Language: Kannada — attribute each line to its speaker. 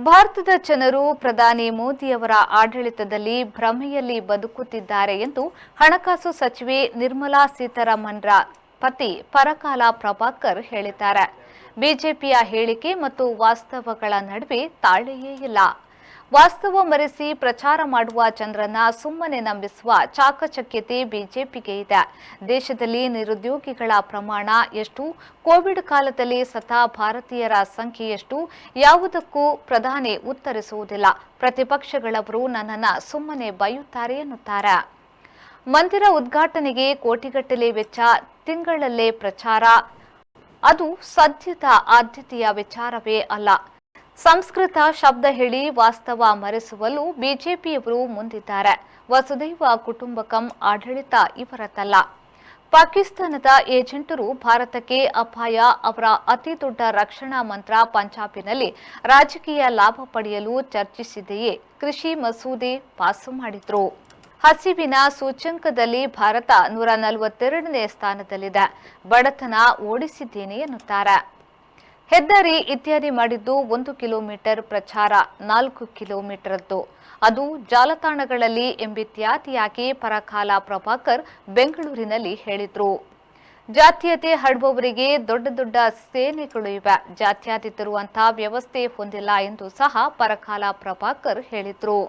Speaker 1: ಭಾರತದ ಜನರು ಪ್ರಧಾನಿ ಮೋದಿಯವರ ಆಡಳಿತದಲ್ಲಿ ಭ್ರಮೆಯಲ್ಲಿ ಬದುಕುತ್ತಿದ್ದಾರೆ ಎಂದು ಹಣಕಾಸು ಸಚಿವೆ ನಿರ್ಮಲಾ ಸೀತಾರಾಮನ್ರ ಪತಿ ಪರಕಾಲ ಪ್ರಭಾಕರ್ ಹೇಳಿದ್ದಾರೆ. ಬಿಜೆಪಿಯ ಹೇಳಿಕೆ ಮತ್ತು ವಾಸ್ತವಗಳ ನಡುವೆ ತಾಳೆಯೇ ಇಲ್ಲ. ವಾಸ್ತವ ಮರೆಸಿ ಪ್ರಚಾರ ಮಾಡುವ ಜನರನ್ನ ಸುಮ್ಮನೆ ನಂಬಿಸುವ ಚಾಕಚಕ್ಯತೆ ಬಿಜೆಪಿಗೆ ಇದೆ. ದೇಶದಲ್ಲಿ ನಿರುದ್ಯೋಗಿಗಳ ಪ್ರಮಾಣ ಎಷ್ಟು, ಕೋವಿಡ್ ಕಾಲದಲ್ಲಿ ಸತ ಭಾರತೀಯರ ಸಂಖ್ಯೆ ಎಷ್ಟು, ಯಾವುದಕ್ಕೂ ಪ್ರಧಾನಿ ಉತ್ತರಿಸುವುದಿಲ್ಲ. ಪ್ರತಿಪಕ್ಷಗಳವರು ನನ್ನನ್ನು ಸುಮ್ಮನೆ ಬೈಯುತ್ತಾರೆ ಎನ್ನುತ್ತಾರೆ. ಮಂದಿರ ಉದ್ಘಾಟನೆಗೆ ಕೋಟಿಗಟ್ಟಲೆ ವೆಚ್ಚ, ತಿಂಗಳಲ್ಲೇ ಪ್ರಚಾರ, ಅದು ಸದ್ಯದ ಆದ್ಯತೆಯ ವಿಚಾರವೇ ಅಲ್ಲ. ಸಂಸ್ಕೃತ ಶಬ್ದ ಹೇಳಿ ವಾಸ್ತವ ಮರೆಸುವಲ್ಲೂ ಬಿಜೆಪಿಯವರು ಮುಂದಿದ್ದಾರೆ. ವಸುದೈವ ಕುಟುಂಬಕಂ ಆಡಳಿತ ಇವರದ್ದಲ್ಲ. ಪಾಕಿಸ್ತಾನದ ಏಜೆಂಟರು ಭಾರತಕ್ಕೆ ಅಪಾಯ. ಅವರ ಅತಿ ದೊಡ್ಡ ರಕ್ಷಣಾ ಮಂತ್ರ ಪಂಜಾಬಿನಲ್ಲಿ ರಾಜಕೀಯ ಲಾಭ ಪಡೆಯಲು ಚರ್ಚಿಸಿದೆಯೇ ಕೃಷಿ ಮಸೂದೆ ಪಾಸು ಮಾಡಿದ್ರು. ಹಸಿವಿನ ಸೂಚ್ಯಂಕದಲ್ಲಿ ಭಾರತ 142ನೇ ಸ್ಥಾನದಲ್ಲಿದೆ. ಬಡತನ ಓಡಿಸಿದ್ದೇನೆ ಎನ್ನುತ್ತಾರೆ. ಹೆದ್ದಾರಿ ಇತ್ಯಾದಿ ಮಾಡಿದ್ದು 1 ಕಿಲೋಮೀಟರ್, ಪ್ರಚಾರ 4 ಕಿಲೋಮೀಟರ್ದ್ದು. ಅದು ಜಾಲತಾಣಗಳಲ್ಲಿ ಎಂಬಿತ್ಯಾದಿಯಾಗಿ ಪರಕಾಲ ಪ್ರಭಾಕರ್ ಬೆಂಗಳೂರಿನಲ್ಲಿ ಹೇಳಿದ್ರು. ಜಾತೀಯತೆ ಹರಡುವವರಿಗೆ ದೊಡ್ಡ ದೊಡ್ಡ ಸೇನೆಗಳು ಇವೆ. ಜಾತ್ಯತೀತರು ಅಂತ ವ್ಯವಸ್ಥೆ ಹೊಂದಿಲ್ಲ ಎಂದು ಸಹ ಪರಕಾಲ ಪ್ರಭಾಕರ್ ಹೇಳಿದ್ರು.